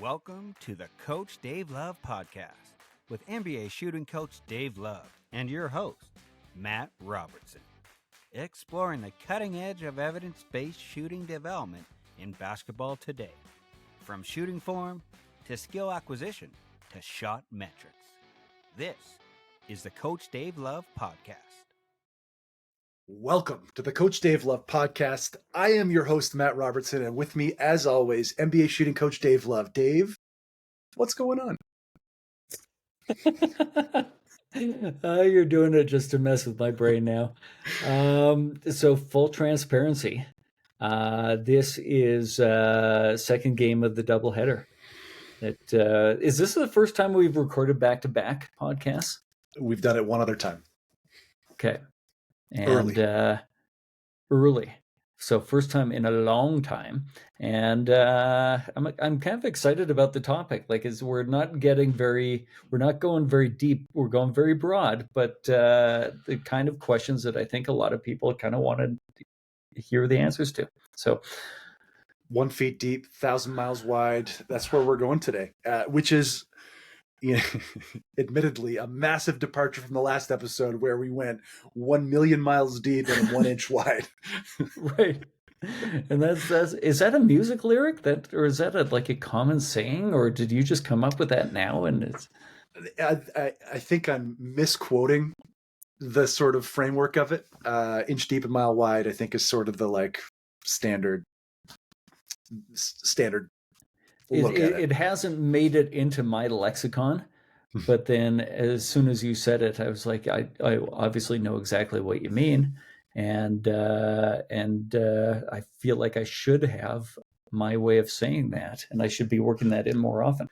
Welcome to the Coach Dave Love podcast with NBA shooting coach Dave Love and your host, Matt Robertson, exploring the cutting edge of evidence-based shooting development in basketball today, from shooting form to skill acquisition to shot metrics. This is the Coach Dave Love podcast. Welcome to the Coach Dave Love podcast. I am your host, Matt Robertson, and with me, as always, NBA shooting coach Dave Love. Dave, what's going on? You're doing it just to mess with my brain now. So full transparency. This is second game of the doubleheader. Is this the first time we've recorded back-to-back podcasts? We've done it one other time. Okay. And early. So first time in a long time. And I'm kind of excited about the topic. We're not going very deep. We're going very broad, but the kind of questions that I think a lot of people kind of want to hear the answers to. So 1 feet deep, 1,000 miles wide. That's where we're going today, which is, admittedly, a massive departure from the last episode where we went 1 million miles deep and 1 inch wide. Right. And is that a music lyric or is that a common saying, or did you just come up with that now? And it's I think I'm misquoting the sort of framework of it. Inch deep and mile wide, I think, is sort of the standard. It hasn't made it into my lexicon, but then as soon as you said it, I was like, I obviously know exactly what you mean, and I feel like I should have my way of saying that, and I should be working that in more often.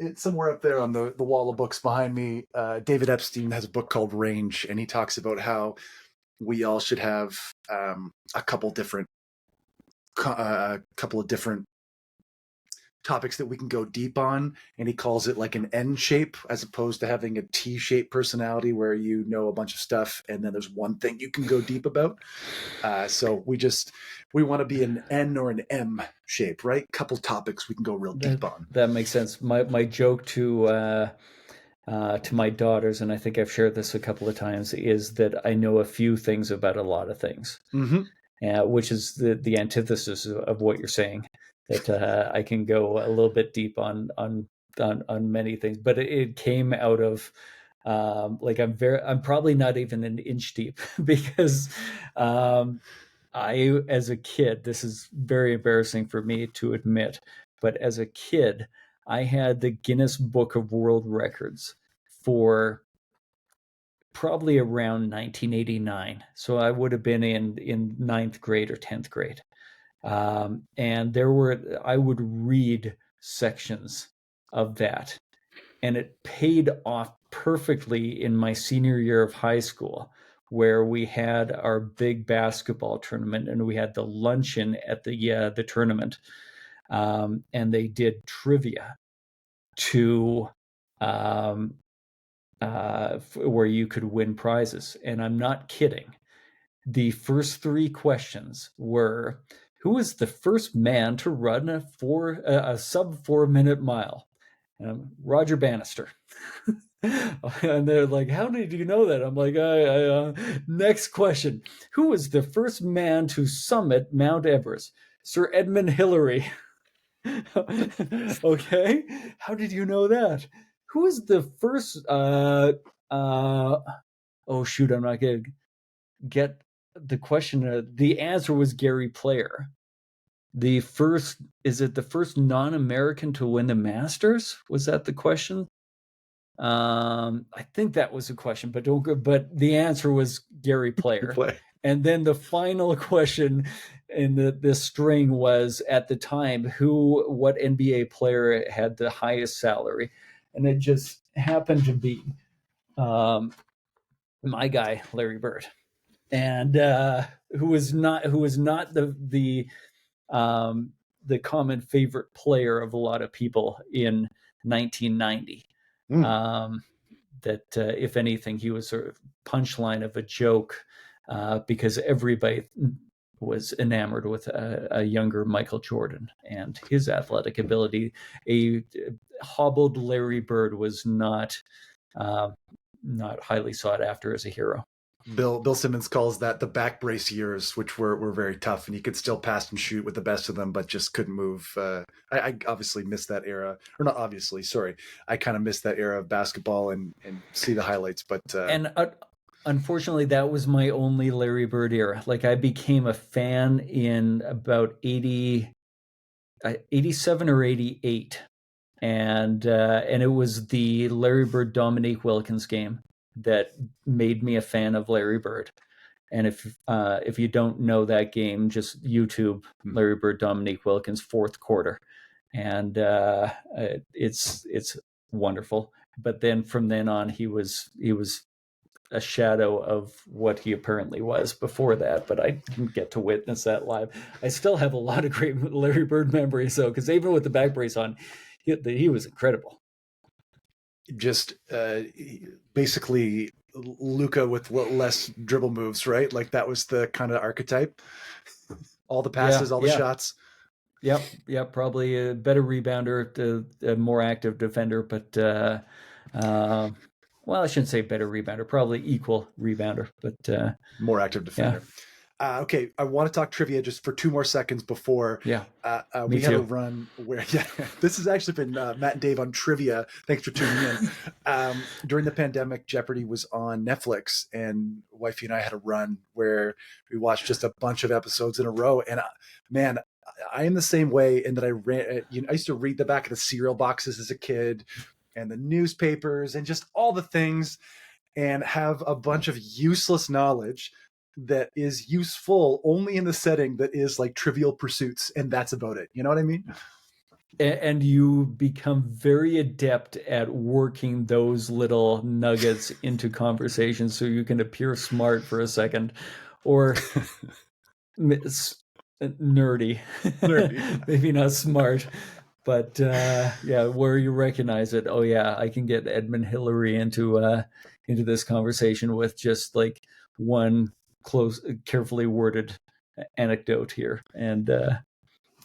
It's somewhere up there on the wall of books behind me. David Epstein has a book called Range, and he talks about how we all should have a couple of different topics that we can go deep on, and he calls it like an N shape as opposed to having a T-shaped personality where you know a bunch of stuff and then there's one thing you can go deep about. So we want to be an N or an M shape, right? Couple topics we can go real deep on. That makes sense. My joke to my daughters, and I think I've shared this a couple of times, is that I know a few things about a lot of things, which is the antithesis of what you're saying. That I can go a little bit deep on many things, but it came out of I'm probably not even an inch deep because I, as a kid, this is very embarrassing for me to admit, but as a kid, I had the Guinness Book of World Records for probably around 1989. So I would have been in 9th grade or 10th grade. And I would read sections of that, and it paid off perfectly in my senior year of high school, where we had our big basketball tournament and we had the luncheon at the tournament. And they did trivia where you could win prizes. And I'm not kidding. The first 3 questions were, who was the first man to run a sub 4-minute mile? Roger Bannister. And they're like, how did you know that? I'm like, next question. Who was the first man to summit Mount Everest? Sir Edmund Hillary. Okay. How did you know that? Who was the first, oh shoot, I'm not going to get the question. The answer was Gary Player. Is it the first non-American to win the Masters? Was that the question? I think that was the question, but the answer was Gary Player. And then the final question in this string was, at the time, what NBA player had the highest salary? And it just happened to be my guy, Larry Bird. And who was not the common favorite player of a lot of people in 1990. That if anything, he was sort of punchline of a joke, because everybody was enamored with a younger Michael Jordan and his athletic ability. A hobbled Larry Bird was not highly sought after as a hero. Bill Simmons calls that the back brace years, which were very tough, and you could still pass and shoot with the best of them, but just couldn't move. I obviously missed that era, or not obviously, sorry. I kind of missed that era of basketball and see the highlights, but unfortunately, that was my only Larry Bird era. Like, I became a fan in about 87 or 88, and it was the Larry Bird Dominique Wilkins game that made me a fan of Larry Bird. And if you don't know that game, just YouTube Larry Bird Dominique Wilkins fourth quarter, and it's wonderful. But then from then on, he was a shadow of what he apparently was before that, but I didn't get to witness that live. I still have a lot of great Larry Bird memories, though, because even with the back brace on, he was incredible. Just basically Luka with less dribble moves, right? Like that was the kind of archetype. All the passes, all the shots. Yep. Probably a better rebounder, a more active defender, but well, I shouldn't say better rebounder, probably equal rebounder, but more active defender. Yeah. Okay, I want to talk trivia just for 2 more seconds before we had a run where this has actually been Matt and Dave on trivia. Thanks for tuning in. During the pandemic, Jeopardy was on Netflix, and wifey and I had a run where we watched just a bunch of episodes in a row. And man, I am the same way in that I used to read the back of the cereal boxes as a kid, and the newspapers, and just all the things, and have a bunch of useless knowledge that is useful only in the setting that is like Trivial Pursuits, and that's about it. You know what I mean? And you become very adept at working those little nuggets into conversation so you can appear smart for a second, or nerdy. Maybe not smart, but where you recognize it. Oh yeah, I can get Edmund Hillary into this conversation with just like one carefully worded anecdote here. And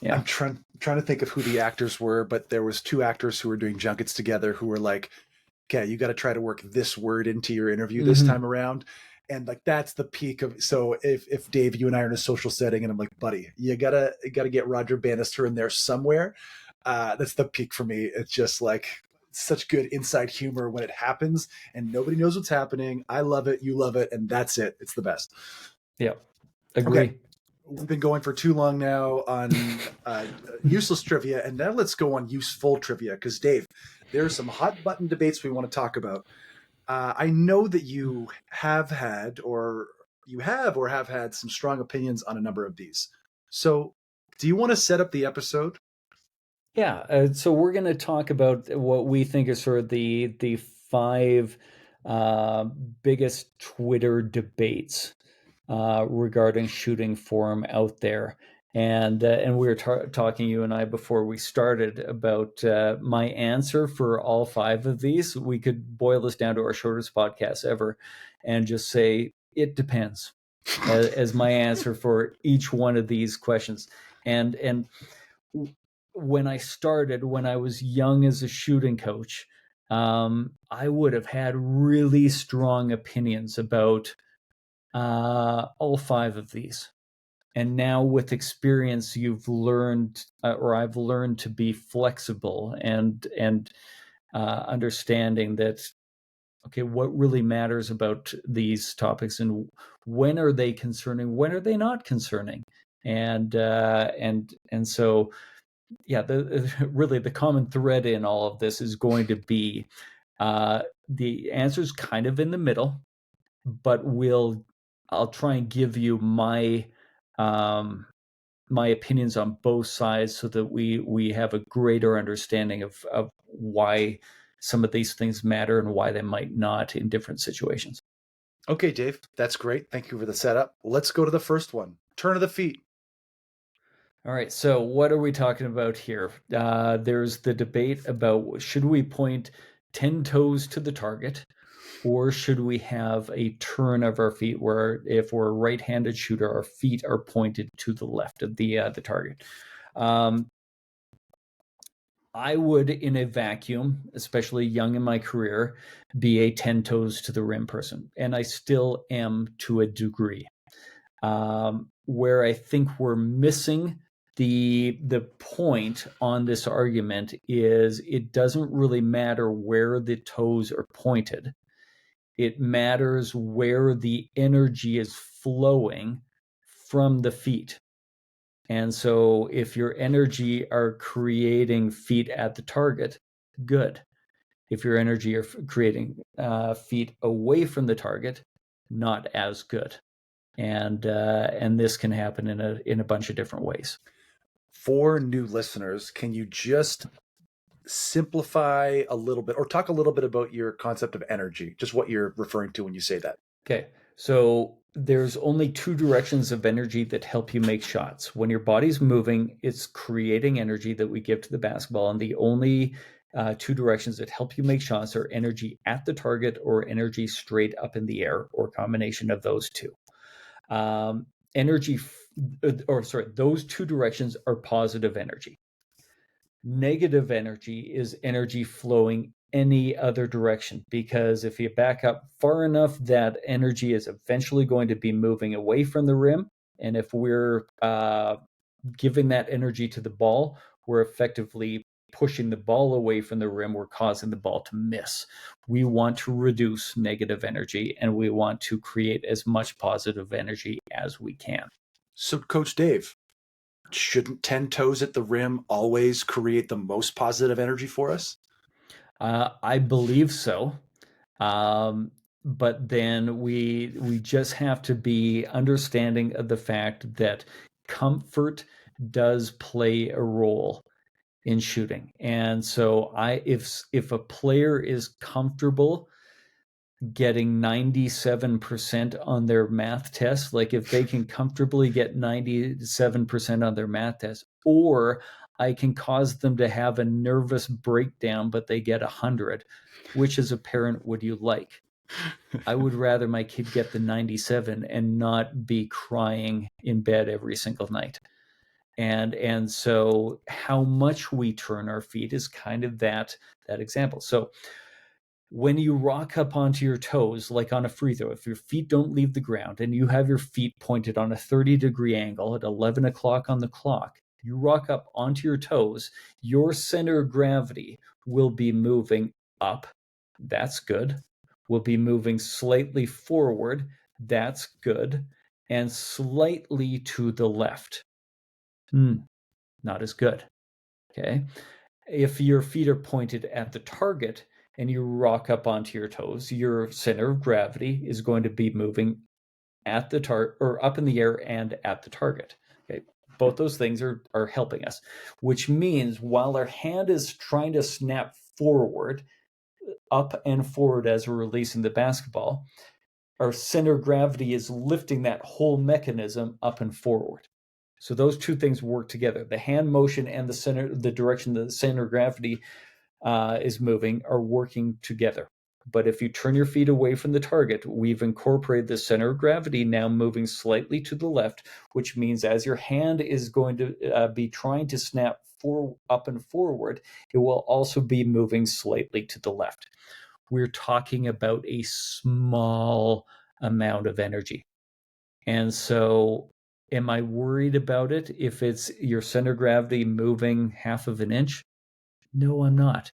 I'm trying to think of who the actors were, but there was 2 actors who were doing junkets together who were like, okay, you got to try to work this word into your interview this time around. And like, that's the peak of, so if Dave, you and I are in a social setting and I'm like, buddy, you gotta get Roger Bannister in there somewhere. That's the peak for me. It's just like such good inside humor when it happens and nobody knows what's happening. I love it. You love it. And that's it. It's the best. Yeah. Agree. Okay. We've been going for too long now on useless trivia, and now let's go on useful trivia, because Dave, there are some hot button debates we want to talk about. I know that you have had some strong opinions on a number of these. So do you want to set up the episode? Yeah. So we're going to talk about what we think is sort of the 5 biggest Twitter debates regarding shooting form out there. And we were talking, you and I, before we started about my answer for all 5 of these. We could boil this down to our shortest podcast ever and just say, it depends as my answer for each one of these questions. And when I started, when I was young as a shooting coach, I would have had really strong opinions about all 5 of these. And now with experience, you've learned, or I've learned, to be flexible and understanding that, okay, what really matters about these topics, and when are they concerning, when are they not concerning, and so yeah, really the common thread in all of this is going to be the answer's kind of in the middle, but I'll try and give you my opinions on both sides so that we have a greater understanding of why some of these things matter and why they might not in different situations. Okay, Dave, that's great. Thank you for the setup. Let's go to the first one. Turn of the feet. All right, so what are we talking about here? There's the debate about, should we point 10 toes to the target, or should we have a turn of our feet where if we're a right-handed shooter, our feet are pointed to the left of the target? I would, in a vacuum, especially young in my career, be a 10 toes to the rim person. And I still am to a degree. Where I think we're missing the point on this argument is it doesn't really matter where the toes are pointed. It matters where the energy is flowing from the feet. And so if your energy are creating feet at the target, good. If your energy are creating feet away from the target, not as good. And this can happen in a bunch of different ways. For new listeners, can you just simplify a little bit or talk a little bit about your concept of energy, just what you're referring to when you say that? Okay, so there's only two directions of energy that help you make shots. When your body's moving, it's creating energy that we give to the basketball, and the only two directions that help you make shots are energy at the target or energy straight up in the air, or combination of those two. Those two directions are positive energy. Negative energy is energy flowing any other direction, because if you back up far enough, that energy is eventually going to be moving away from the rim. And if we're giving that energy to the ball, we're effectively pushing the ball away from the rim. We're causing the ball to miss. We want to reduce negative energy, and we want to create as much positive energy as we can. So, Coach Dave, shouldn't 10 toes at the rim always create the most positive energy for us? I believe so. But then we just have to be understanding of the fact that comfort does play a role in shooting. And so if a player is comfortable getting 97% on their math test, like if they can comfortably get 97% on their math test, or I can cause them to have a nervous breakdown, but they get 100, which as a parent would you like? I would rather my kid get the 97 and not be crying in bed every single night. And so how much we turn our feet is kind of that example. So when you rock up onto your toes, like on a free throw, if your feet don't leave the ground and you have your feet pointed on a 30-degree angle at 11 o'clock on the clock, you rock up onto your toes, your center of gravity will be moving up. That's good. Will be moving slightly forward. That's good. And slightly to the left. Not as good. Okay. If your feet are pointed at the target and you rock up onto your toes, your center of gravity is going to be moving at the target, or up in the air and at the target. Okay. Both those things are helping us, which means while our hand is trying to snap forward, up and forward as we're releasing the basketball, our center of gravity is lifting that whole mechanism up and forward. So those two things work together. The hand motion and the direction the center of gravity is moving are working together. But if you turn your feet away from the target, we've incorporated the center of gravity now moving slightly to the left, which means as your hand is going to be trying to snap up and forward, it will also be moving slightly to the left. We're talking about a small amount of energy. And so am I worried about it if it's your center of gravity moving half of an inch? No, I'm not.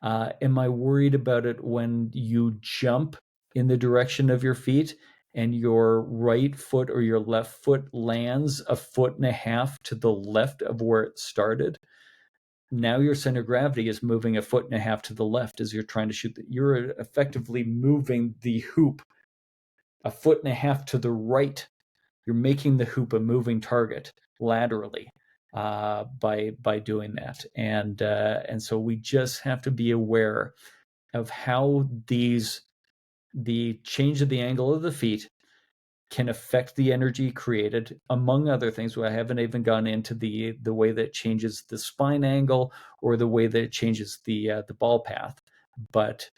Am I worried about it when you jump in the direction of your feet and your right foot or your left foot lands a foot and a half to the left of where it started? Now your center of gravity is moving a foot and a half to the left as you're trying to shoot. You're effectively moving the hoop a foot and a half to the right. You're making the hoop a moving target laterally by doing that, and so we just have to be aware of how the change of the angle of the feet can affect the energy created, among other things. I haven't even gone into the way that it changes the spine angle or the way that it changes the ball path, but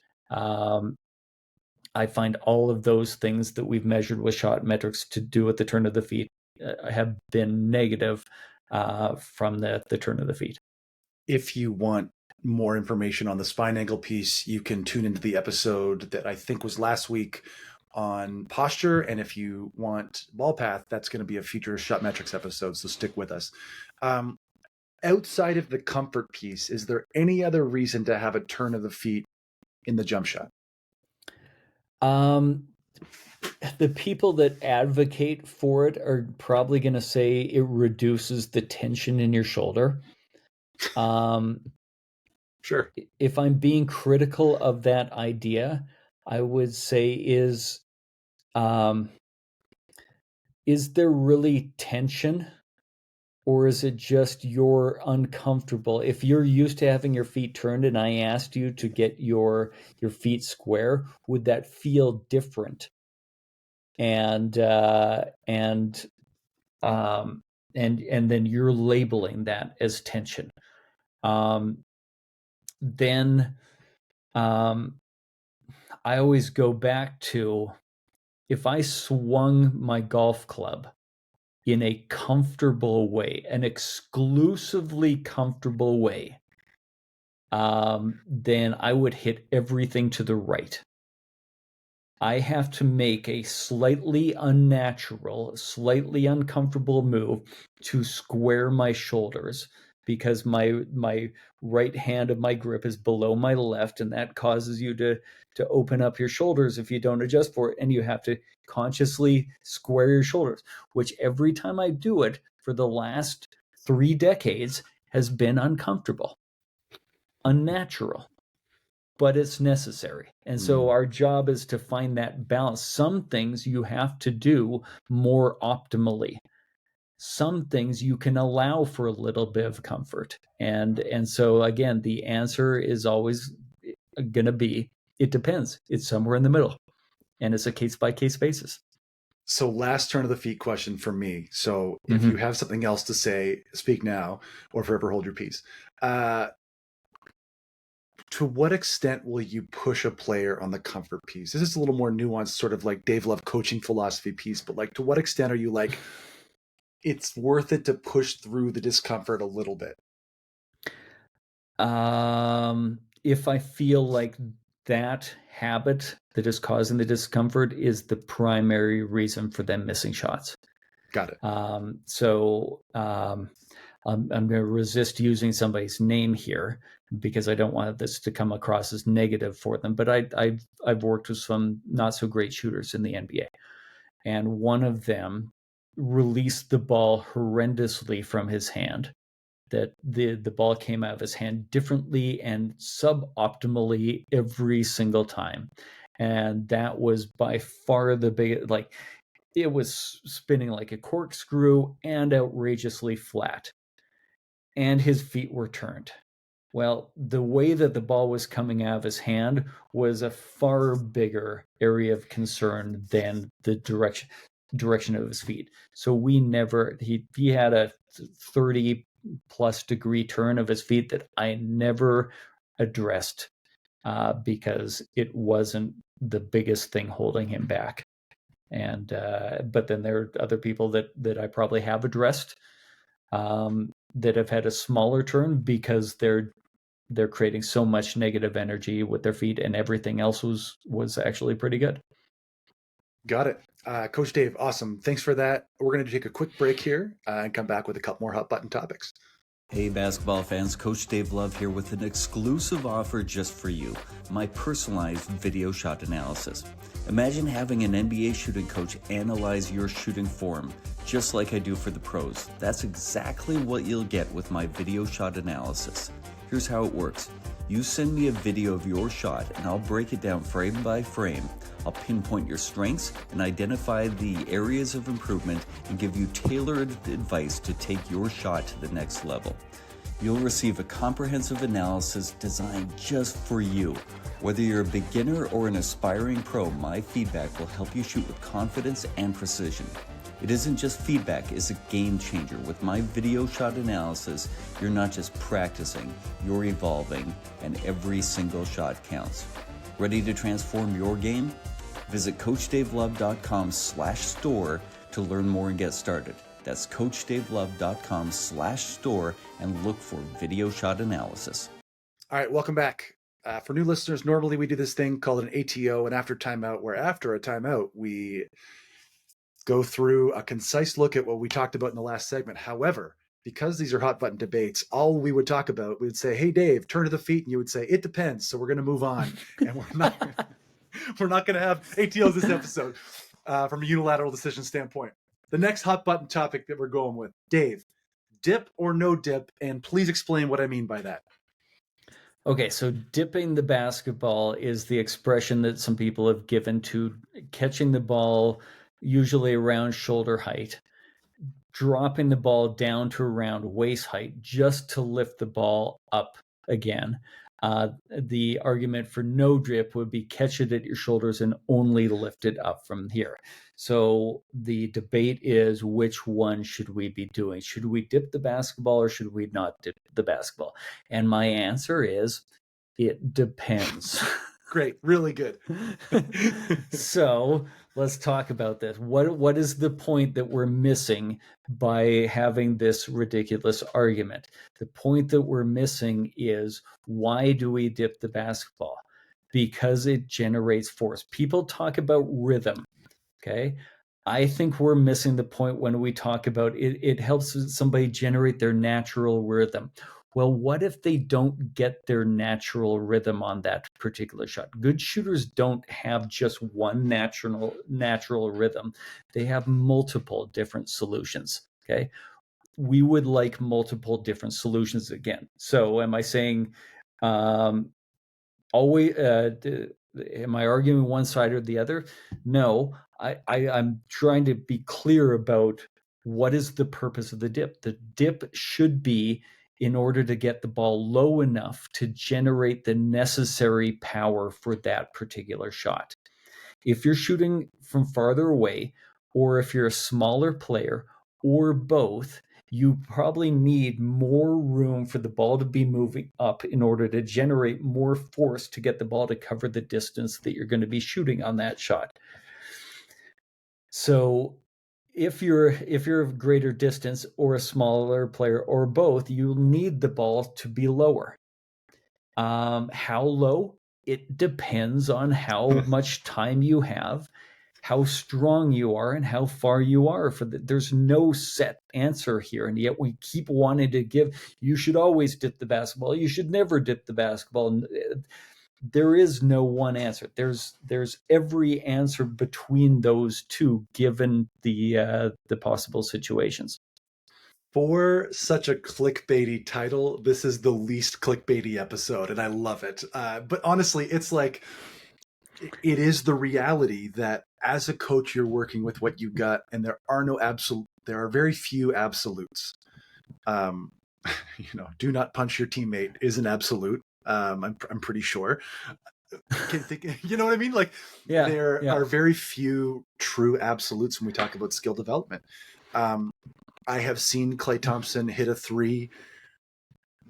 I find all of those things that we've measured with shot metrics to do with the turn of the feet have been negative from the turn of the feet. If you want more information on the spine angle piece, you can tune into the episode that I think was last week on posture. And if you want ball path, that's going to be a future shot metrics episode. So stick with us. Outside of the comfort piece, is there any other reason to have a turn of the feet in the jump shot? The people that advocate for it are probably going to say it reduces the tension in your shoulder. Sure. If I'm being critical of that idea, I would say is there really tension, or is it just you're uncomfortable? If you're used to having your feet turned and I asked you to get your feet square, would that feel different? And then you're labeling that as tension. Then I always go back to, if I swung my golf club in a comfortable way, an exclusively comfortable way, then I would hit everything to the right. I have to make a slightly unnatural, slightly uncomfortable move to square my shoulders, because my right hand of my grip is below my left, and that causes you to open up your shoulders if you don't adjust for it, and you have to consciously square your shoulders, which every time I do it for the last 3 decades has been uncomfortable, unnatural, but it's necessary. And so our job is to find that balance. Some things you have to do more optimally. Some things you can allow for a little bit of comfort. And so again, the answer is always going to be, it depends. It's somewhere in the middle. And it's a case-by-case basis. So last turn of the feet question for me. So if you have something else to say, speak now or forever hold your peace. To what extent will you push a player on the comfort piece? This is a little more nuanced, sort of like Dave Love coaching philosophy piece, but like, to what extent are you like, it's worth it to push through the discomfort a little bit? If I feel like that habit that is causing the discomfort is the primary reason for them missing shots. Got it. I'm going to resist using somebody's name here because I don't want this to come across as negative for them. But I've worked with some not so great shooters in the NBA, and one of them released the ball horrendously from his hand. That the ball came out of his hand differently and suboptimally every single time, and that was by far the biggest. Like, it was spinning like a corkscrew and outrageously flat. And his feet were turned. Well, the way that the ball was coming out of his hand was a far bigger area of concern than the direction of his feet. So he had a 30 plus degree turn of his feet that I never addressed because it wasn't the biggest thing holding him back. And but then there are other people that I probably have addressed that have had a smaller turn because they're creating so much negative energy with their feet, and everything else was actually pretty good. Got it. Coach Dave, awesome. Thanks for that. We're going to take a quick break here and come back with a couple more hot button topics. Hey basketball fans, Coach Dave Love here with an exclusive offer just for you, my personalized video shot analysis. Imagine having an NBA shooting coach analyze your shooting form, just like I do for the pros. That's exactly what you'll get with my video shot analysis. Here's how it works. You send me a video of your shot and I'll break it down frame by frame. I'll pinpoint your strengths and identify the areas of improvement and give you tailored advice to take your shot to the next level. You'll receive a comprehensive analysis designed just for you. Whether you're a beginner or an aspiring pro, my feedback will help you shoot with confidence and precision. It isn't just feedback, it's a game changer. With my video shot analysis, you're not just practicing, you're evolving, and every single shot counts. Ready to transform your game? Visit CoachDaveLove.com/store to learn more and get started. That's CoachDaveLove.com/store and look for video shot analysis. All right, welcome back. For new listeners, normally we do this thing called an ATO, an after timeout, where after a timeout, we go through a concise look at what we talked about in the last segment. However, because these are hot button debates, all we would talk about, we would say, hey, Dave, turn to the feet. And you would say, it depends. So we're going to move on. And we're not going to have ATOs this episode from a unilateral decision standpoint. The next hot button topic that we're going with, Dave, dip or no dip? And please explain what I mean by that. Okay, so dipping the basketball is the expression that some people have given to catching the ball usually around shoulder height, dropping the ball down to around waist height just to lift the ball up again. The argument for no dip would be catch it at your shoulders and only lift it up from here. So the debate is, which one should we be doing? Should we dip the basketball or should we not dip the basketball? And my answer is, it depends. Great, really good. So let's talk about this. What is the point that we're missing by having this ridiculous argument? The point that we're missing is, why do we dip the basketball? Because it generates force. People talk about rhythm. Okay. I think we're missing the point when we talk about it. It helps somebody generate their natural rhythm. Well, what if they don't get their natural rhythm on that particular shot? Good shooters don't have just one natural rhythm. They have multiple different solutions. Okay. We would like multiple different solutions again. So am I saying always am I arguing one side or the other? No, I'm trying to be clear about what is the purpose of the dip. The dip should be in order to get the ball low enough to generate the necessary power for that particular shot. If you're shooting from farther away, or if you're a smaller player, or both, you probably need more room for the ball to be moving up in order to generate more force to get the ball to cover the distance that you're going to be shooting on that shot. So if you're of greater distance or a smaller player or both, you'll need the ball to be lower. How low? It depends on how much time you have, how strong you are, and how far you are. There's no set answer here, and yet we keep wanting to give, you should always dip the basketball, you should never dip the basketball. There is no one answer. There's every answer between those two, given the possible situations. For such a clickbaity title, this is the least clickbaity episode, and I love it. But honestly, it's like, it is the reality that as a coach, you're working with what you got, and there are very few absolutes. Do not punch your teammate is an absolute. I'm pretty sure. You know what I mean? Like, there are very few true absolutes when we talk about skill development. I have seen Klay Thompson hit a three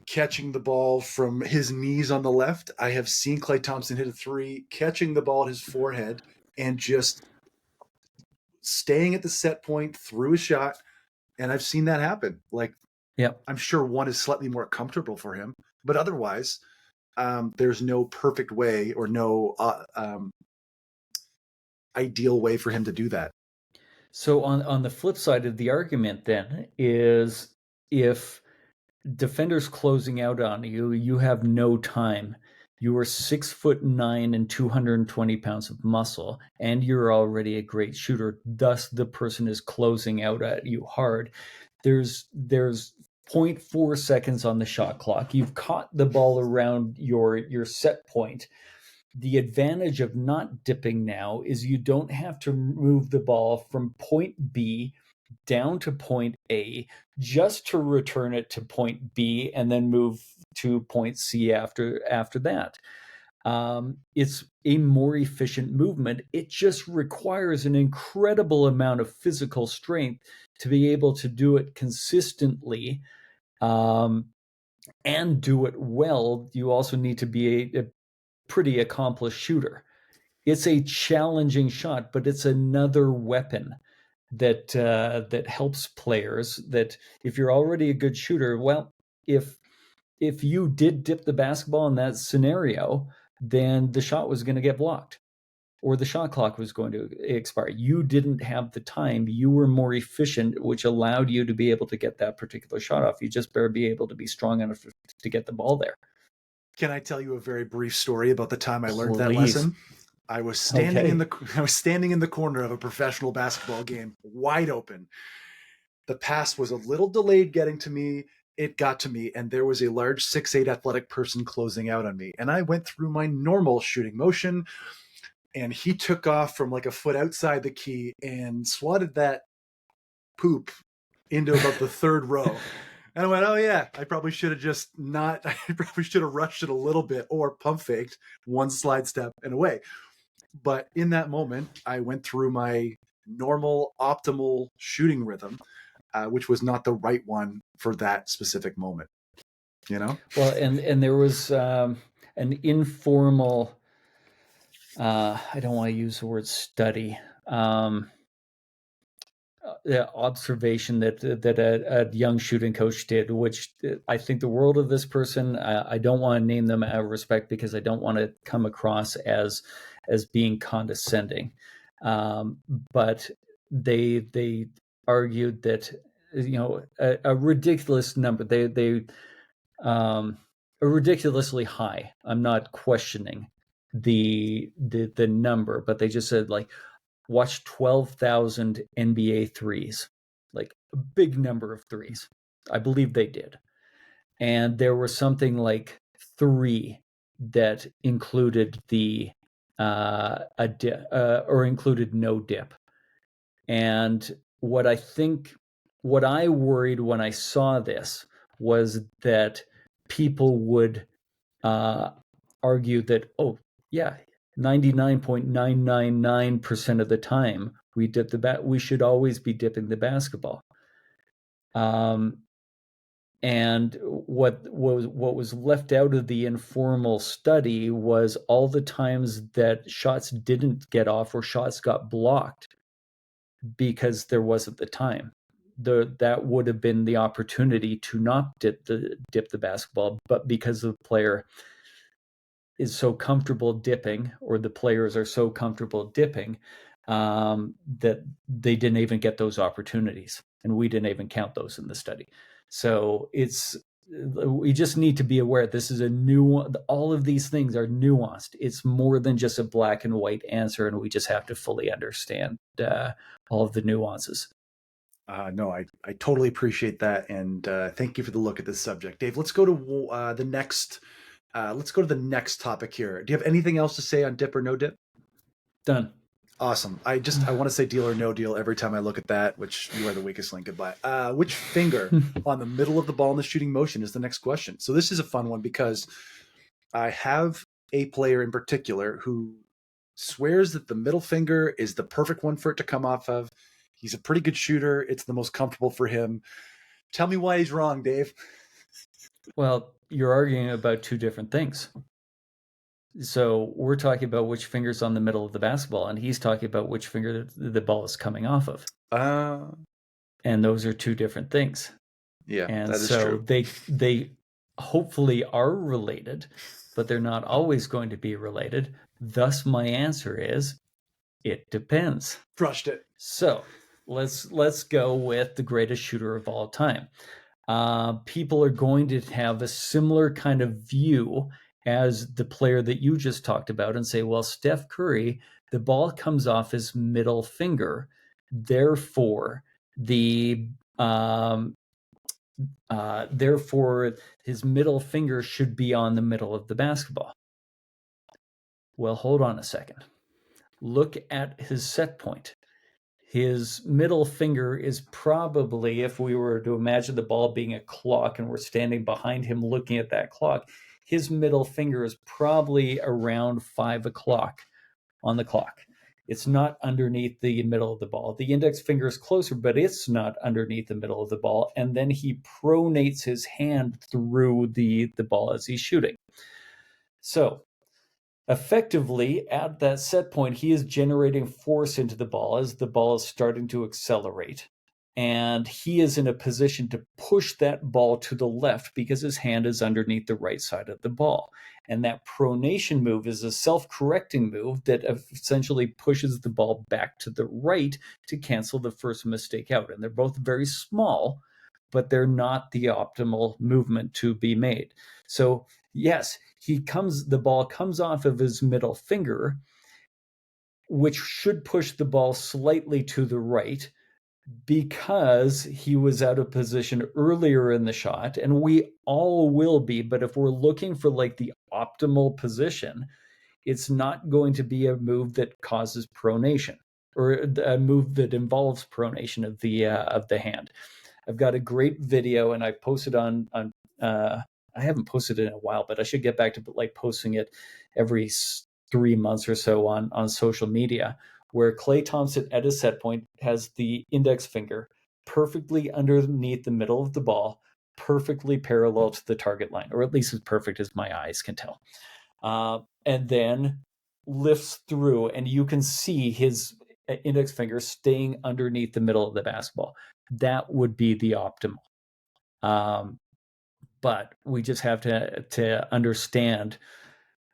catching the ball from his knees on the left. I have seen Klay Thompson hit a three catching the ball at his forehead and just staying at the set point through a shot. And I've seen that happen. Like, I'm sure one is slightly more comfortable for him, but otherwise, there's no perfect way or no ideal way for him to do that. So on the flip side of the argument then is, if defenders closing out on you, you have no time. You are 6'9" and 220 pounds of muscle, and you're already a great shooter. Thus, the person is closing out at you hard. There's 0.4 seconds on the shot clock. You've caught the ball around your set point. The advantage of not dipping now is you don't have to move the ball from point B down to point A just to return it to point B and then move to point C after that. It's a more efficient movement. It just requires an incredible amount of physical strength to be able to do it consistently and do it well. You also need to be a pretty accomplished shooter. it's a challenging shot, but it's another weapon that helps players. That if you're already a good shooter, well, if you did dip the basketball in that scenario, then the shot was going to get blocked, or the shot clock was going to expire. You didn't have the time. You were more efficient, which allowed you to be able to get that particular shot off. You just better be able to be strong enough to get the ball there. Can I tell you a very brief story about the time I learned that Please. lesson? I was standing in the corner of a professional basketball game, wide open. The pass was a little delayed getting to me. It got to me, and there was a large 6'8" athletic person closing out on me. And I went through my normal shooting motion, and he took off from like a foot outside the key and swatted that poop into about the third row. And I went, oh yeah, I probably should have rushed it a little bit or pump faked one slide step and away. But in that moment, I went through my normal optimal shooting rhythm, which was not the right one for that specific moment. Well, and there was an informal, I don't want to use the word study, observation that a young shooting coach did, which I think the world of this person. I don't want to name them out of respect because I don't want to come across as being condescending. But they argued that a ridiculous number. A ridiculously high. I'm not questioning the number, but they just said like, watch 12,000 NBA threes, like a big number of threes. I believe they did. And there were something like 3 that included or included no dip. And what I worried when I saw this was that people would argue that, oh yeah, 99.999% of the time we dip we should always be dipping the basketball. And what was left out of the informal study was all the times that shots didn't get off or shots got blocked because there wasn't the time. That would have been the opportunity to not dip the basketball, but because the player is so comfortable dipping, or the players are so comfortable dipping, that they didn't even get those opportunities, and we didn't even count those in the study. So we just need to be aware this is all of these things are nuanced. It's more than just a black and white answer, and we just have to fully understand all of the nuances. No, I totally appreciate that, and thank you for the look at this subject, Dave. Let's go to the next. Let's go to the next topic here. Do you have anything else to say on dip or no dip? Done. Awesome. I want to say deal or no deal every time I look at that, which you are the weakest link. Goodbye. Which finger on the middle of the ball in the shooting motion is the next question. So this is a fun one because I have a player in particular who swears that the middle finger is the perfect one for it to come off of. He's a pretty good shooter. It's the most comfortable for him. Tell me why he's wrong, Dave. Well, you're arguing about 2 different things. So we're talking about which finger's on the middle of the basketball, and he's talking about which finger the ball is coming off of. And those are 2 different things. Yeah, and that is so true. They hopefully are related, but they're not always going to be related. Thus, my answer is, it depends. Crushed it. So let's go with the greatest shooter of all time. People are going to have a similar kind of view as the player that you just talked about and say, well, Steph Curry, the ball comes off his middle finger, therefore therefore his middle finger should be on the middle of the basketball. Well, hold on a second. Look at his set point. His middle finger is probably, if we were to imagine the ball being a clock and we're standing behind him looking at that clock, his middle finger is probably around 5 o'clock on the clock. It's not underneath the middle of the ball. The index finger is closer, but it's not underneath the middle of the ball. And then he pronates his hand through the ball as he's shooting. So effectively, at that set point, he is generating force into the ball as the ball is starting to accelerate. And he is in a position to push that ball to the left because his hand is underneath the right side of the ball. And that pronation move is a self-correcting move that essentially pushes the ball back to the right to cancel the first mistake out. And they're both very small, but they're not the optimal movement to be made. So yes, the ball comes off of his middle finger, which should push the ball slightly to the right because he was out of position earlier in the shot, and we all will be. But if we're looking for like the optimal position, it's not going to be a move that causes pronation or a move that involves pronation of the hand. I've got a great video, and I posted on I haven't posted it in a while, but I should get back to like posting it every 3 months or so on social media, where Klay Thompson at his set point has the index finger perfectly underneath the middle of the ball, perfectly parallel to the target line, or at least as perfect as my eyes can tell. And then lifts through, and you can see his index finger staying underneath the middle of the basketball. That would be the optimal. But we just have to understand,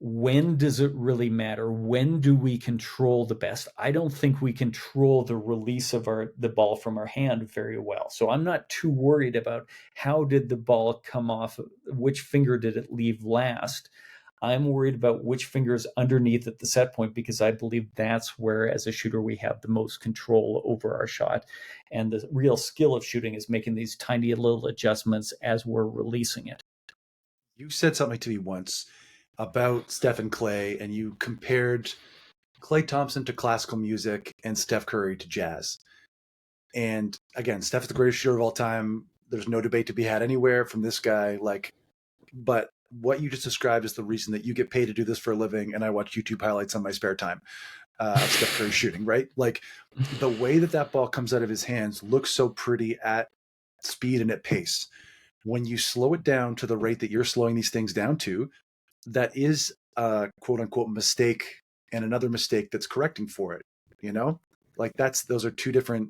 when does it really matter? When do we control the best? I don't think we control the release of the ball from our hand very well. So I'm not too worried about how did the ball come off, which finger did it leave last. I'm worried about which finger's underneath at the set point, because I believe that's where, as a shooter, we have the most control over our shot. And the real skill of shooting is making these tiny little adjustments as we're releasing it. You said something to me once about Steph and Klay, and you compared Klay Thompson to classical music and Steph Curry to jazz. And again, Steph's the greatest shooter of all time. There's no debate to be had anywhere from this guy. But what you just described is the reason that you get paid to do this for a living, and I watch YouTube highlights on my spare time of Steph Curry shooting, right? Like, the way that ball comes out of his hands looks so pretty at speed and at pace. When you slow it down to the rate that you're slowing these things down to, that is a quote unquote mistake, and another mistake that's correcting for it. You know, like those are two different.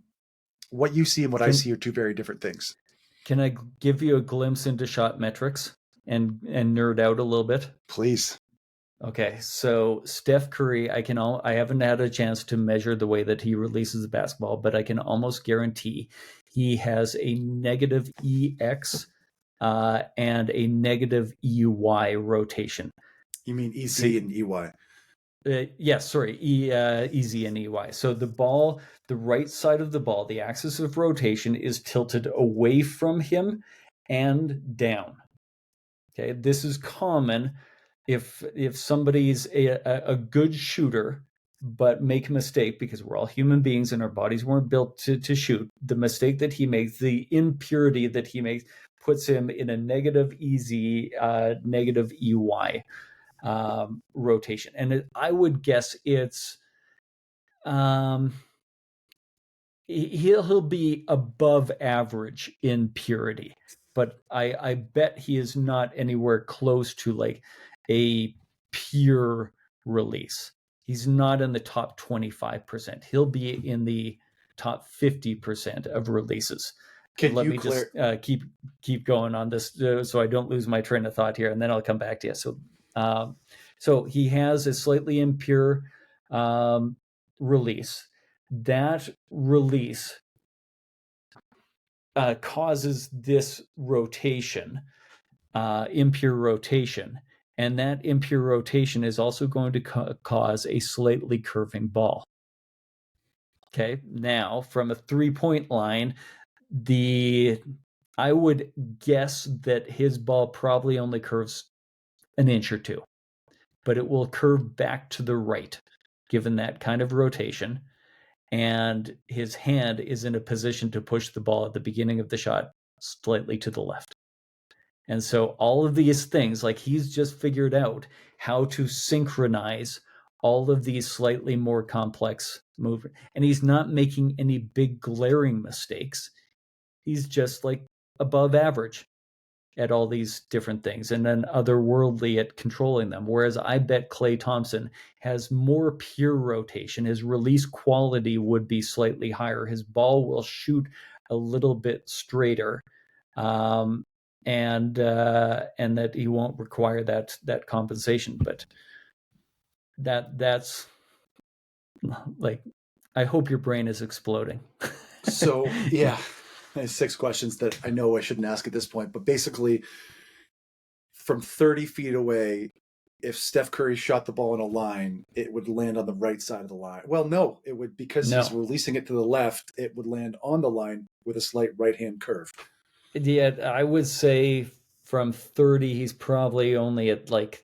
What you see and what I see are two very different things. Can I give you a glimpse into shot metrics and nerd out a little bit? Please. Okay, so Steph Curry, I haven't had a chance to measure the way that he releases the basketball, but I can almost guarantee he has a negative EX and a negative EY rotation. You mean EZ and EY? Yes, sorry, EZ and EY. So the right side of the ball, the axis of rotation is tilted away from him and down. Okay, this is common if somebody's a good shooter but make a mistake, because we're all human beings and our bodies weren't built to shoot. The mistake that he makes, the impurity that he makes, puts him in a negative EZ, negative EY rotation. And I would guess it's he'll be above average in purity, but I bet he is not anywhere close to like a pure release. He's not in the top 25%. He'll be in the top 50% of releases. Let me just keep going on this so I don't lose my train of thought here, and then I'll come back to you. So he has a slightly impure release. That release causes this rotation, impure rotation, and that impure rotation is also going to cause a slightly curving ball. Okay, now from a three-point line, I would guess that his ball probably only curves an inch or two, but it will curve back to the right, given that kind of rotation. And his hand is in a position to push the ball at the beginning of the shot slightly to the left. And so all of these things, like, he's just figured out how to synchronize all of these slightly more complex movements. And he's not making any big glaring mistakes. He's just like above average. at all these different things and then otherworldly at controlling them. Whereas I bet Klay Thompson has more pure rotation. His release quality would be slightly higher. His ball will shoot a little bit straighter, and that he won't require that compensation. But that's like, I hope your brain is exploding. So yeah, I have 6 questions that I know I shouldn't ask at this point, but basically, from 30 feet away, if Steph Curry shot the ball in a line, it would land on the right side of the line. Well, no, it would, because he's releasing it to the left, it would land on the line with a slight right-hand curve. Yeah, I would say from 30, he's probably only at like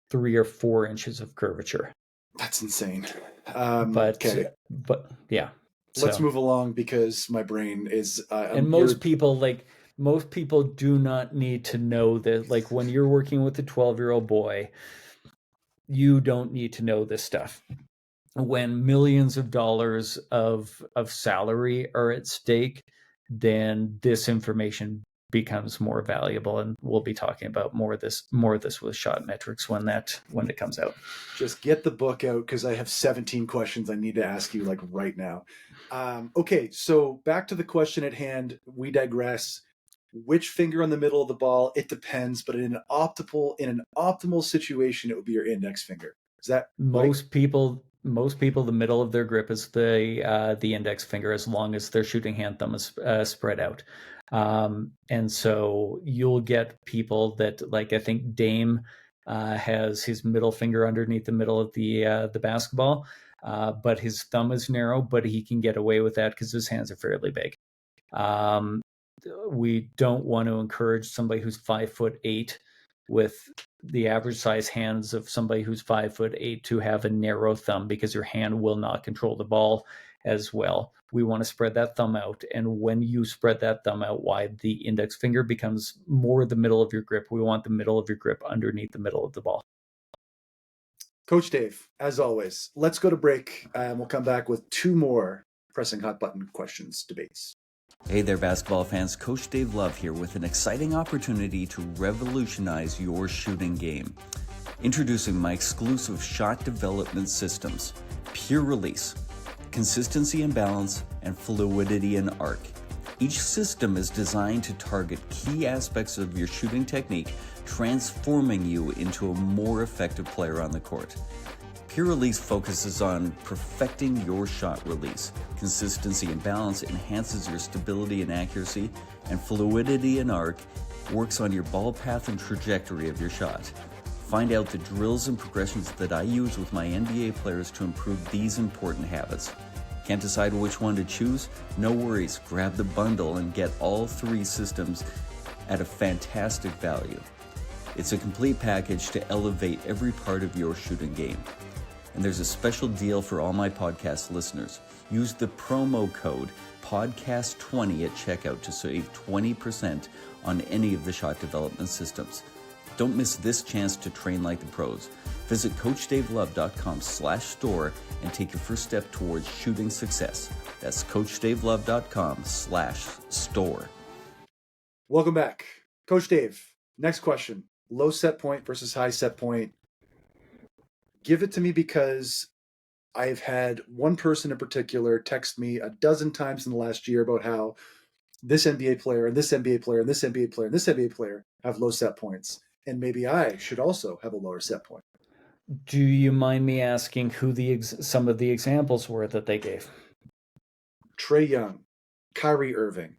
3 or 4 inches of curvature. That's insane. But yeah. Let's move along, because my brain is. And most people do not need to know that. Like, when you're working with a 12-year-old boy, you don't need to know this stuff. When millions of dollars of salary are at stake, then this information becomes more valuable, and we'll be talking about more of this with shot metrics when it comes out. Just get the book out, because I have 17 questions I need to ask you, like, right now. Okay, so back to the question at hand. We digress. Which finger on the middle of the ball? It depends, but in an optimal situation, it would be your index finger. Is that most people? The middle of their grip is the index finger, as long as their shooting hand thumb is spread out. And so you'll get people that, like, I think Dame has his middle finger underneath the middle of the basketball, but his thumb is narrow, but he can get away with that because his hands are fairly big. We don't want to encourage somebody who's 5'8" with the average size hands of somebody who's 5'8" to have a narrow thumb, because your hand will not control the ball as well. We want to spread that thumb out, and when you spread that thumb out wide, the index finger becomes more the middle of your grip. We want the middle of your grip underneath the middle of the ball. Coach Dave, as always, let's go to break, and we'll come back with 2 more pressing hot button questions, debates. Hey there, basketball fans. Coach Dave Love here with an exciting opportunity to revolutionize your shooting game. Introducing my exclusive shot development systems: Pure Release, Consistency and Balance, and Fluidity and Arc. Each system is designed to target key aspects of your shooting technique, transforming you into a more effective player on the court. Pure Release focuses on perfecting your shot release. Consistency and Balance enhances your stability and accuracy, and Fluidity and Arc works on your ball path and trajectory of your shot. Find out the drills and progressions that I use with my NBA players to improve these important habits. Can't decide which one to choose? No worries, grab the bundle and get all 3 systems at a fantastic value. It's a complete package to elevate every part of your shooting game. And there's a special deal for all my podcast listeners. Use the promo code PODCAST20 at checkout to save 20% on any of the shot development systems. Don't miss this chance to train like the pros. Visit CoachDaveLove.com/store and take your first step towards shooting success. That's CoachDaveLove.com/store. Welcome back. Coach Dave, next question. Low set point versus high set point. Give it to me, because I've had one person in particular text me a dozen times in the last year about how this NBA player and this NBA player and this NBA player and this NBA player have low set points, and maybe I should also have a lower set point. Do you mind me asking who some of the examples were that they gave? Trae Young, Kyrie Irving,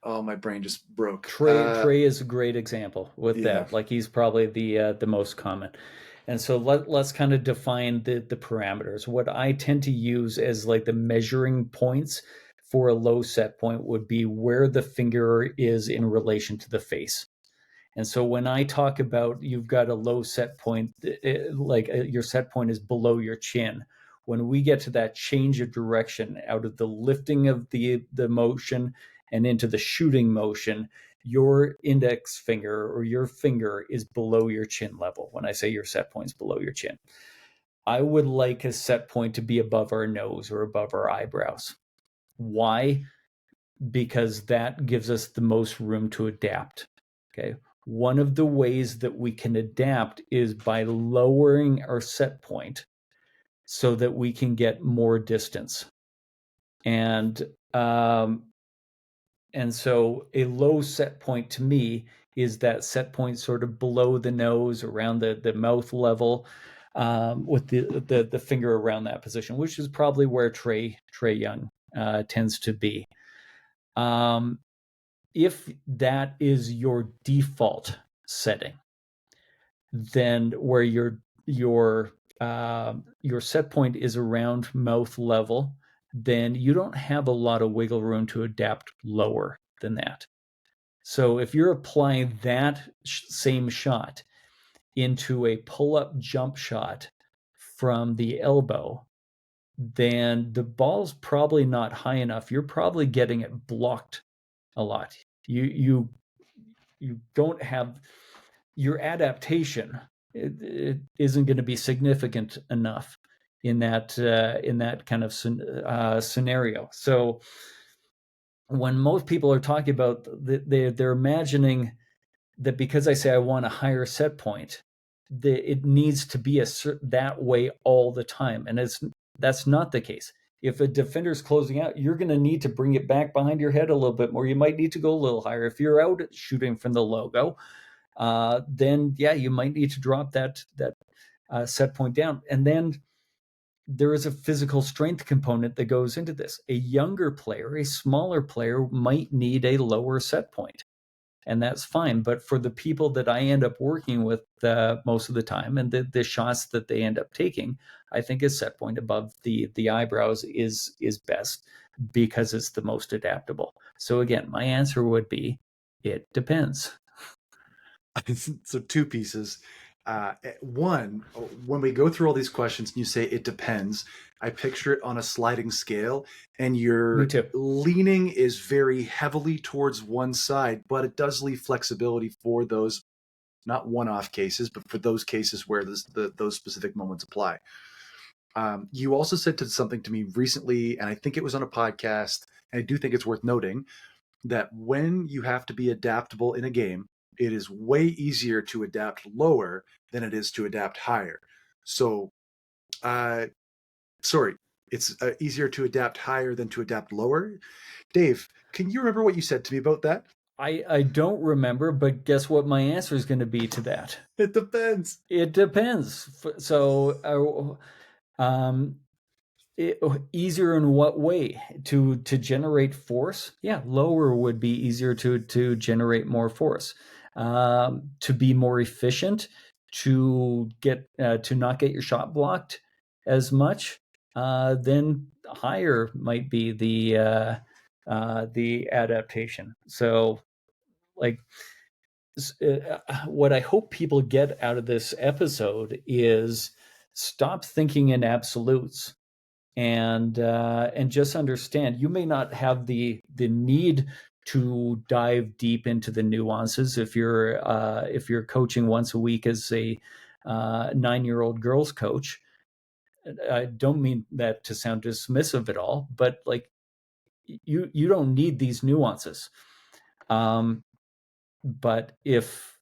oh, my brain just broke. Trae is a great example with that. Like, he's probably the most common. And so let's kind of define the parameters. What I tend to use as like the measuring points for a low set point would be where the finger is in relation to the face. And so when I talk about you've got a low set point, your set point is below your chin. When we get to that change of direction out of the lifting of the motion and into the shooting motion, your index finger or your finger is below your chin level. When I say your set point is below your chin, I would like a set point to be above our nose or above our eyebrows. Why? because that gives us the most room to adapt. Okay. One of the ways that we can adapt is by lowering our set point so that we can get more distance. And so a low set point to me is that set point sort of below the nose, around the mouth level, with the finger around that position, which is probably where Trae Young tends to be. If that is your default setting, then where your set point is around mouth level, then you don't have a lot of wiggle room to adapt lower than that. So if you're applying that same shot into a pull-up jump shot from the elbow, then the ball's probably not high enough. You're probably getting it blocked a lot. You don't have your adaptation. It isn't going to be significant enough in that kind of scenario. So when most people are talking about, they're imagining that because I say I want a higher set point, it needs to be that way all the time, and that's not the case. If a defender's closing out, you're going to need to bring it back behind your head a little bit more. You might need to go a little higher. If you're out shooting from the logo, then yeah, you might need to drop that set point down. And then there is a physical strength component that goes into this. A younger player, a smaller player, might need a lower set point, and that's fine. But for the people that I end up working with most of the time, and the shots that they end up taking, I think a set point above the eyebrows is best because it's the most adaptable. So again, my answer would be, it depends. So two pieces. One, when we go through all these questions and you say it depends, I picture it on a sliding scale, and your leaning is very heavily towards one side, but it does leave flexibility for those, not one-off cases, but for those cases where those specific moments apply. You also said something to me recently, and I think it was on a podcast, and I do think it's worth noting, that when you have to be adaptable in a game, it is way easier to adapt lower than it is to adapt higher. So, it's easier to adapt higher than to adapt lower. Dave, can you remember what you said to me about that? I don't remember, but guess what my answer is going to be to that? It depends. It depends. So, easier in what way? To generate force? Yeah, lower would be easier to generate more force. To be more efficient, to not get your shot blocked as much, then higher might be the adaptation. So, like, what I hope people get out of this episode is stop thinking in absolutes, and just understand you may not have the need to dive deep into the nuances if you're coaching once a week as a 9-year-old girls coach. I don't mean that to sound dismissive at all, but like, you don't need these nuances. But if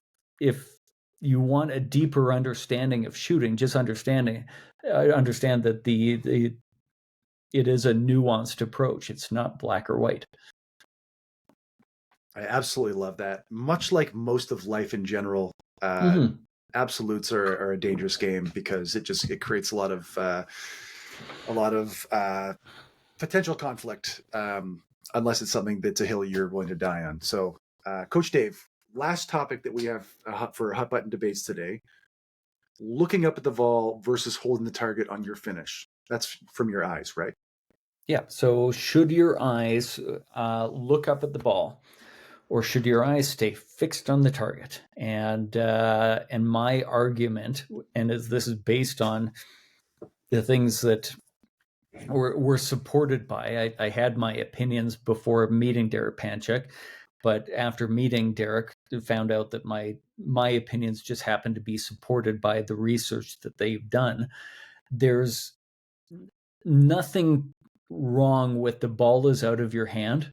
you want a deeper understanding of shooting, just understand that it is a nuanced approach. It's not black or white. I absolutely love that. Much like most of life in general, absolutes are a dangerous game because it creates a lot of potential conflict, unless it's something that's a hill you're going to die on. So, Coach Dave, last topic that we have for hot button debates today: looking up at the ball versus holding the target on your finish. That's from your eyes, right? Yeah. So should your eyes look up at the ball, or should your eyes stay fixed on the target? And my argument, and this is based on the things that were supported by, I had my opinions before meeting Derek Panchik, but after meeting Derek, I found out that my opinions just happen to be supported by the research that they've done. There's nothing wrong with the ball is out of your hand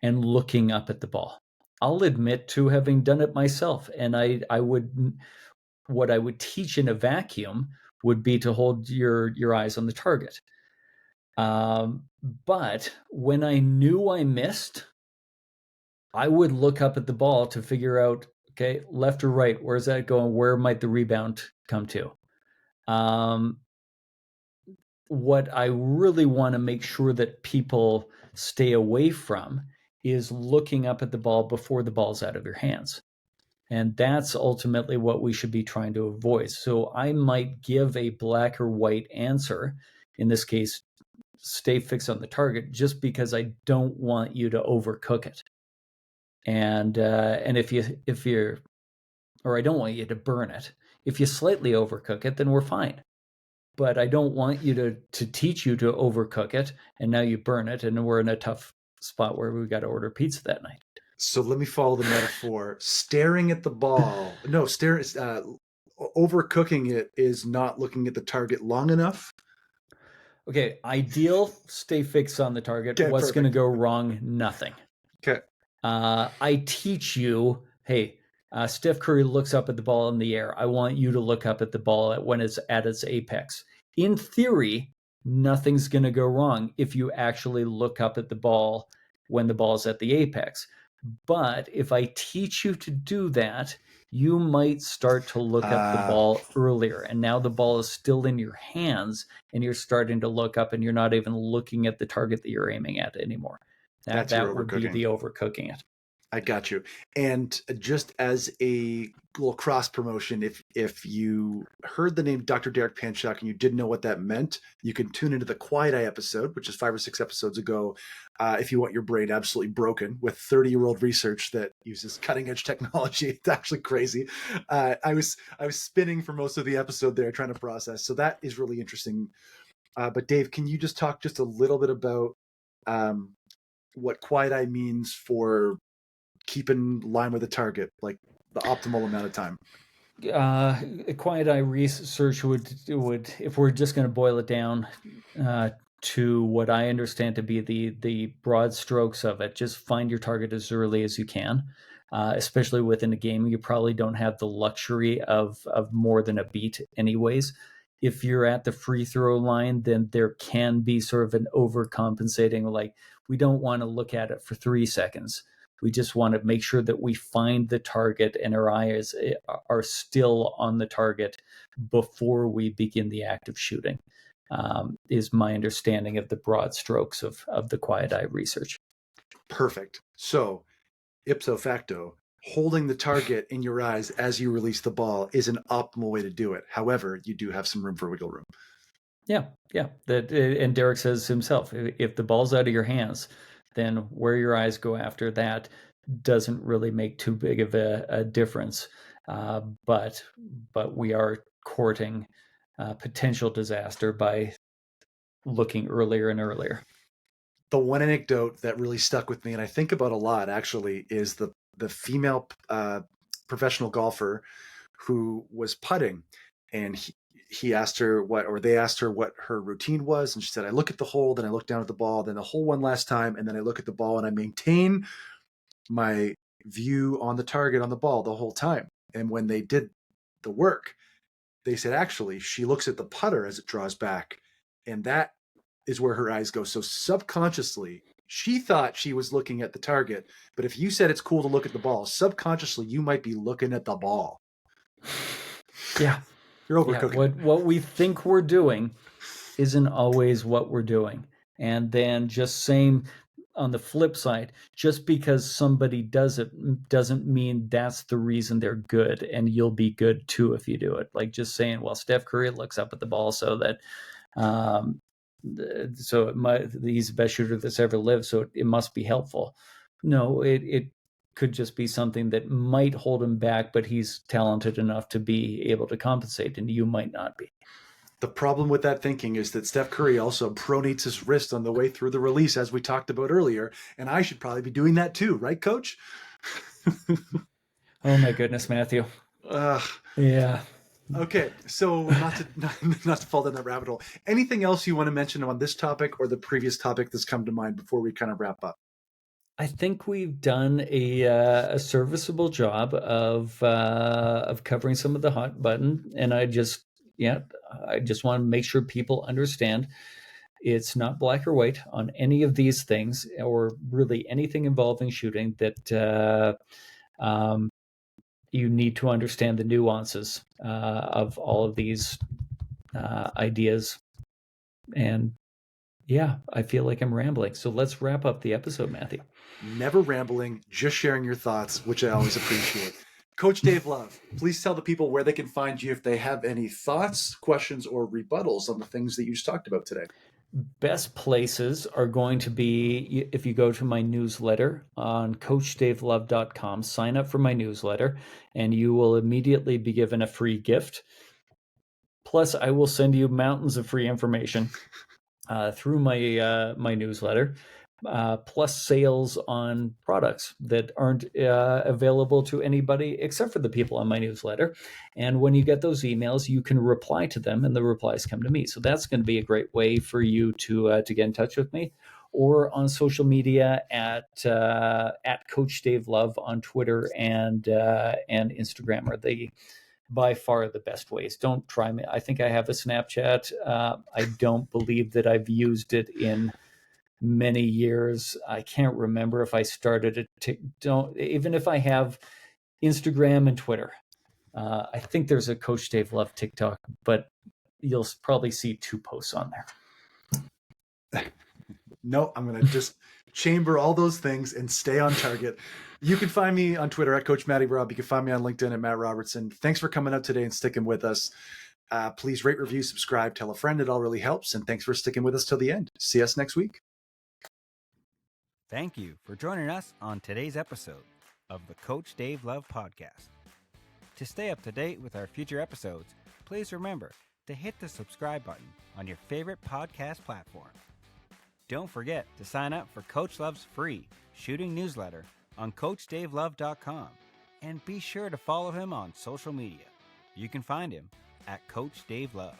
and looking up at the ball. I'll admit to having done it myself. And what I would teach in a vacuum would be to hold your eyes on the target. But when I knew I missed, I would look up at the ball to figure out, okay, left or right, where's that going? Where might the rebound come to? What I really want to make sure that people stay away from is looking up at the ball before the ball's out of your hands. And that's ultimately what we should be trying to avoid. So I might give a black or white answer, in this case, stay fixed on the target, just because I don't want you to overcook it. And if you're, or I don't want you to burn it. If you slightly overcook it, then we're fine. But I don't want you to teach you to overcook it, and now you burn it, and we're in a tough spot where we got to order pizza that night. So let me follow the metaphor. Staring at the ball. No, overcooking it is not looking at the target long enough. Okay, ideal, stay fixed on the target. Okay, What's going to perfect. go wrong? Nothing. Okay. I teach you, hey, Steph Curry looks up at the ball in the air. I want you to look up at the ball when it's at its apex. In theory, nothing's going to go wrong if you actually look up at the ball when the ball's at the apex. But if I teach you to do that, you might start to look up the ball earlier. And now the ball is still in your hands, and you're starting to look up, and you're not even looking at the target that you're aiming at anymore. That would be the overcooking it. I got you. And just as a little cross promotion, if you heard the name Dr. Derek Panchuk and you didn't know what that meant, you can tune into the Quiet Eye episode, which is 5 or 6 episodes ago, if you want your brain absolutely broken with 30-year-old research that uses cutting edge technology. It's actually crazy. I was spinning for most of the episode there trying to process. So that is really interesting. But Dave, can you just talk just a little bit about what Quiet Eye means for keep in line with the target, like the optimal amount of time? Quiet Eye research would, if we're just going to boil it down to what I understand to be the broad strokes of it, just find your target as early as you can. Especially within a game, you probably don't have the luxury of more than a beat anyways. If you're at the free throw line, then there can be sort of an overcompensating, like we don't want to look at it for 3 seconds. We just want to make sure that we find the target and our eyes are still on the target before we begin the act of shooting, is my understanding of the broad strokes of the Quiet Eye research. Perfect. So, ipso facto, holding the target in your eyes as you release the ball is an optimal way to do it. However, you do have some room for wiggle room. Yeah. And Derek says himself, if the ball's out of your hands, then where your eyes go after that doesn't really make too big of a difference. But we are courting potential disaster by looking earlier and earlier. The one anecdote that really stuck with me, and I think about a lot actually, is the female professional golfer who was putting, and they asked her what her routine was, and she said, I look at the hole, then I look down at the ball, then the hole one last time, and then I look at the ball, and I maintain my view on the target on the ball the whole time. And when they did the work, they said actually she looks at the putter as it draws back, and that is where her eyes go. So subconsciously, she thought she was looking at the target, but if you said it's cool to look at the ball, subconsciously you might be looking at the ball. Yeah. You're overcooking. Yeah, what we think we're doing isn't always what we're doing. And then just saying on the flip side, just because somebody does it doesn't mean that's the reason they're good, and you'll be good too if you do it. Like just saying, well, Steph Curry looks up at the ball so that he's the best shooter that's ever lived, so it must be helpful. No, it could just be something that might hold him back, but he's talented enough to be able to compensate, and you might not be. The problem with that thinking is that Steph Curry also pronates his wrist on the way through the release, as we talked about earlier, and I should probably be doing that too, right, Coach? Oh my goodness, Matthew. Yeah. Okay, so not to fall down that rabbit hole. Anything else you want to mention on this topic or the previous topic that's come to mind before we kind of wrap up? I think we've done a serviceable job of covering some of the hot button, and I just want to make sure people understand it's not black or white on any of these things, or really anything involving shooting. That you need to understand the nuances of all of these ideas. And yeah, I feel like I'm rambling. So let's wrap up the episode, Matthew. Never rambling, just sharing your thoughts, which I always appreciate. Coach Dave Love, please tell the people where they can find you if they have any thoughts, questions, or rebuttals on the things that you just talked about today. Best places are going to be if you go to my newsletter on coachdavelove.com, sign up for my newsletter, and you will immediately be given a free gift. Plus, I will send you mountains of free information through my newsletter, plus sales on products that aren't available to anybody except for the people on my newsletter. And when you get those emails, you can reply to them, and the replies come to me. So that's going to be a great way for you to get in touch with me, or on social media at Coach Dave Love on Twitter and Instagram are the by far the best ways. Don't try me. I think I have a Snapchat. I don't believe that I've used it in many years. I can't remember if I started it. Even if I have Instagram and Twitter. I think there's a Coach Dave Love TikTok, but you'll probably see 2 posts on there. No, I'm going to just chamber all those things and stay on target. You can find me on Twitter at Coach Matty Rob. You can find me on LinkedIn at Matt Robertson. Thanks for coming out today and sticking with us. Please rate, review, subscribe, tell a friend. It all really helps. And thanks for sticking with us till the end. See us next week. Thank you for joining us on today's episode of the Coach Dave Love Podcast. To stay up to date with our future episodes, please remember to hit the subscribe button on your favorite podcast platform. Don't forget to sign up for Coach Love's free shooting newsletter on CoachDaveLove.com, and be sure to follow him on social media. You can find him at Coach Dave Love.